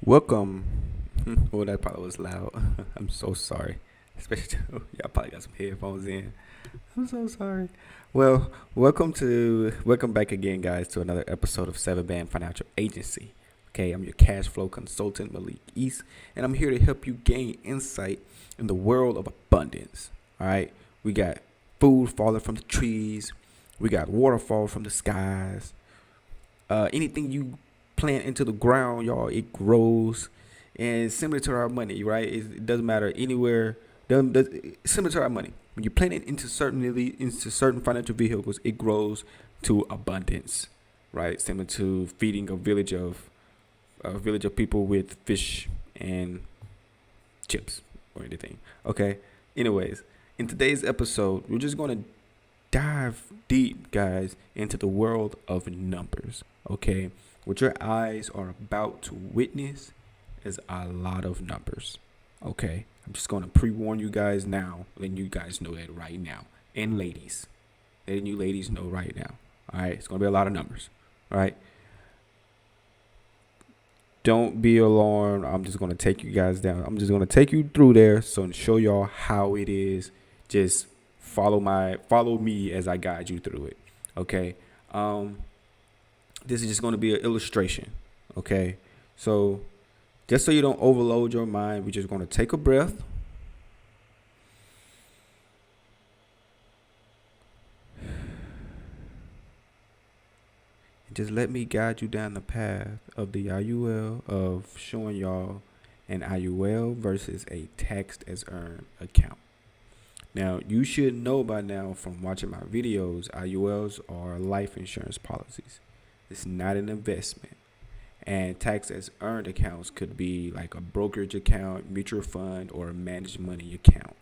Welcome. Oh, that probably was loud. I'm so sorry. Especially y'all probably got some headphones in. I'm so sorry. Well, welcome back again, guys, to another episode of Seven Band Financial Agency. Okay, I'm your cash flow consultant, Malik East, and I'm here to help you gain insight in the world of abundance. All right, we got food falling from the trees, we got waterfall from the skies. Anything you plant into the ground, y'all, it grows. And similar to our money, right? It doesn't matter anywhere. Similar to our money, when you plant it into certain financial vehicles, it grows to abundance, right? Similar to feeding a village of people with fish and chips or anything. Okay. Anyways, in today's episode, we're just gonna dive deep, guys, into the world of numbers. Okay, what your eyes are about to witness is a lot of numbers. Okay, I'm just gonna pre-warn you guys now, letting you guys know that right now, and ladies, letting you ladies know right now. All right, it's gonna be a lot of numbers. All right, don't be alarmed. I'm just gonna take you guys down. I'm just gonna take you through there, so to show y'all how it is. Just follow me as I guide you through it. Okay. This is just going to be an illustration. Okay. So just so you don't overload your mind, we're just going to take a breath. And just let me guide you down the path of the IUL, of showing y'all an IUL versus a taxed as earned account. Now, you should know by now from watching my videos, IULs are life insurance policies. It's not an investment. And tax as earned accounts could be like a brokerage account, mutual fund, or a managed money account.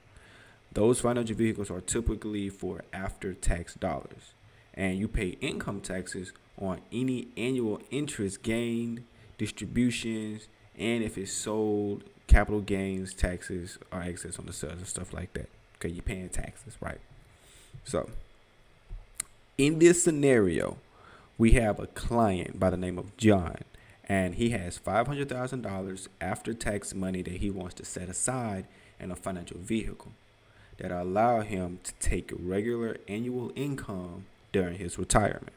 Those financial vehicles are typically for after tax dollars. And you pay income taxes on any annual interest gained, distributions, and if it's sold, capital gains taxes or excess on the sales and stuff like that. Okay, you're paying taxes, right? So, in this scenario, we have a client by the name of John, and he has $500,000 after tax money that he wants to set aside in a financial vehicle that allow him to take regular annual income during his retirement.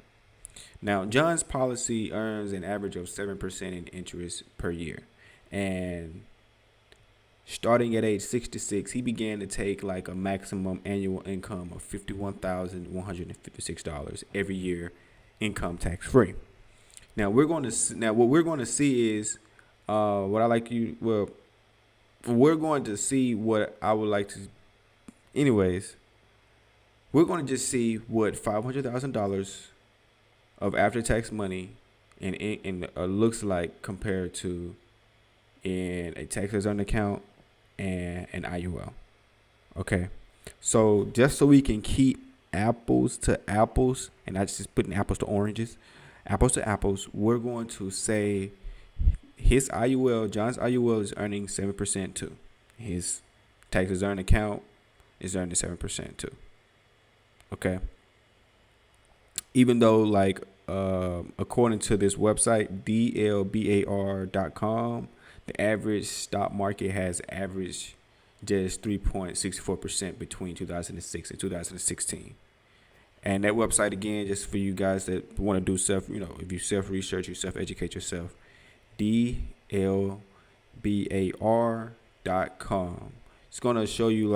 Now, John's policy earns an average of 7% in interest per year, and starting at age 66, he began to take like a maximum annual income of $51,156 every year, income tax free. Now what we're going to see is what I like you. Well, we're going to see what I would like to. Anyways, we're going to just see what $500,000 of after tax money in looks like compared to in a taxes earned account and an IUL. Okay. So just so we can keep apples to apples and not just putting apples to oranges, apples to apples, we're going to say his IUL, John's IUL is earning 7% too. His taxes earned account is earning 7% too. Okay. Even though like according to this website, dlbar.com, the average stock market has averaged just 3.64% between 2006 and 2016. And that website, again, just for you guys that want to do if you self-research, you self-educate yourself, dlbar.com. It's going to show you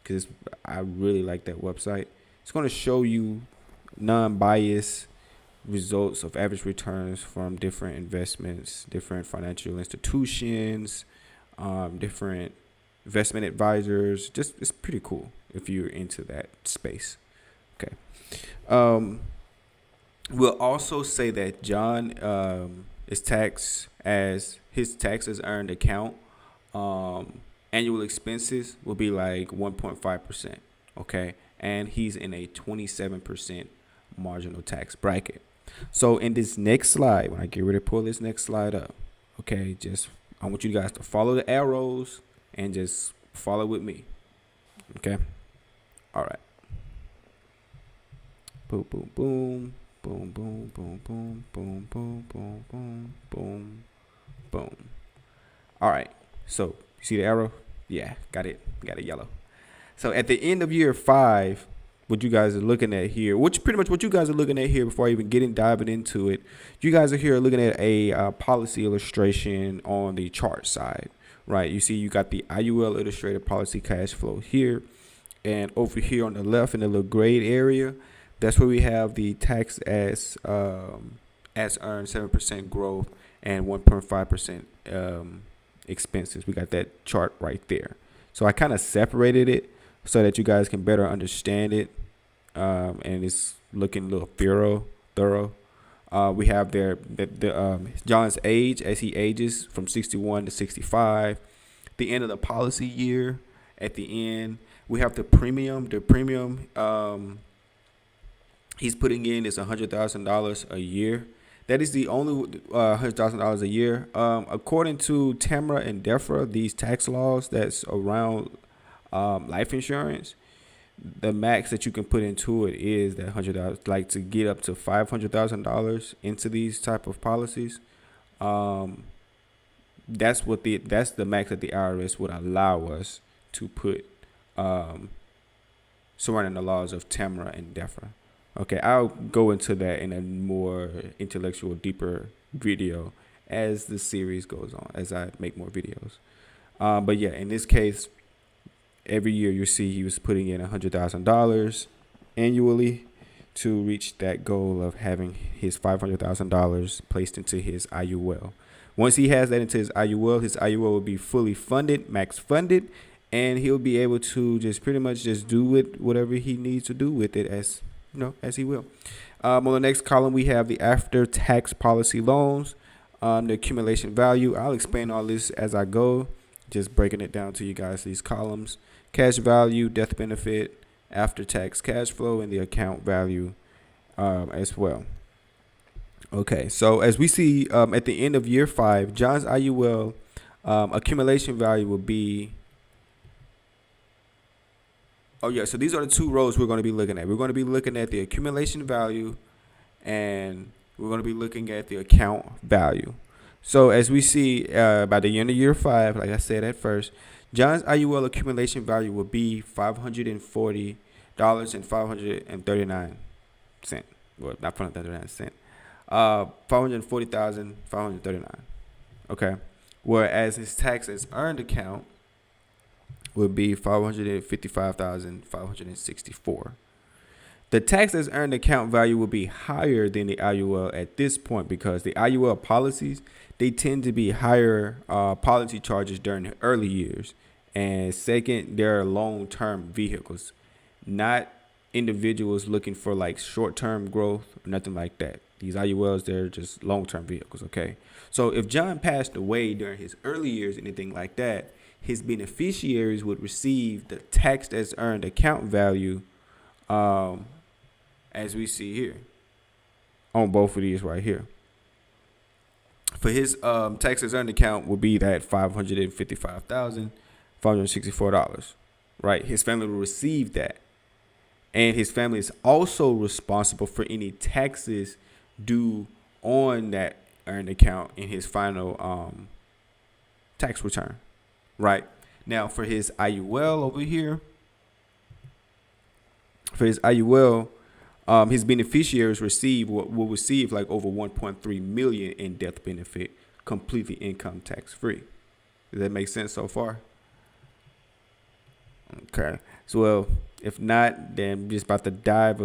because I really like that website. It's going to show you non-biased results of average returns from different investments, different financial institutions, different investment advisors. Just it's pretty cool if you're into that space. Okay. We'll also say that John is taxed as his taxes earned account. Annual expenses will be like 1.5%. Okay, and he's in a 27% marginal tax bracket. So in this next slide, when I get ready to pull this next slide up, okay, I want you guys to follow the arrows and just follow with me. Okay. All right. Boom, boom, boom, boom, boom, boom, boom, boom, boom, boom, boom, boom, Boom. All right. So you see the arrow? Yeah, got it. Got it yellow. So at the end of year 5, what you guys are looking at here, which pretty much what you guys are looking at here before even diving into it, you guys are here looking at a policy illustration on the chart side, right? You see you got the IUL illustrated policy cash flow here, and over here on the left in the little grayed area, that's where we have the tax as earned 7% growth and 1.5% expenses. We got that chart right there. So I kind of separated it so that you guys can better understand it, and it's looking a little thorough. We have there John's age as he ages from 61 to 65, the end of the policy year. At the end, we have the premium. The premium he's putting in is $100,000 a year. That is the only $100,000 a year. According to Tamra and DEFRA, these tax laws that's around life insurance, the max that you can put into it is that $100,000. Like to get up to $500,000 into these type of policies, that's the max that the IRS would allow us to put, surrounding the laws of Tamra and DEFRA. Okay, I'll go into that in a more intellectual, deeper video as the series goes on, as I make more videos. But yeah, in this case, every year you see he was putting in $100,000 annually to reach that goal of having his $500,000 placed into his IUL. Once he has that into his IUL will be fully funded, max funded, and he'll be able to just pretty much just do with whatever he needs to do with it as he will. On the next column, we have the after-tax policy loans, the accumulation value. I'll explain all this as I go, just breaking it down to you guys, these columns. Cash value, death benefit, after-tax cash flow, and the account value as well. Okay, so as we see at the end of year 5, John's IUL accumulation value will be... Oh, yeah, so these are the two rows we're going to be looking at. We're going to be looking at the accumulation value, and we're going to be looking at the account value. So as we see by the end of year 5, like I said at first, John's IUL accumulation value will be $540.539. Well, not 539 cents. $540,539. Okay. Whereas his tax as earned account would be $555,564. The tax as earned account value will be higher than the IUL at this point because the IUL policies, they tend to be higher policy charges during the early years. And second, they're long-term vehicles, not individuals looking for like short-term growth or nothing like that. These IULs, they're just long-term vehicles, okay? So if John passed away during his early years, anything like that, his beneficiaries would receive the tax as earned account value as we see here on both of these right here. For his tax as earned account will be that $555,564, right? His family will receive that. And his family is also responsible for any taxes due on that earned account in his final tax return. Right now, for his IUL over here, his beneficiaries will receive like over 1.3 million in death benefit, completely income tax free. Does that make sense so far? Okay. So, well, if not, then I'm just about to dive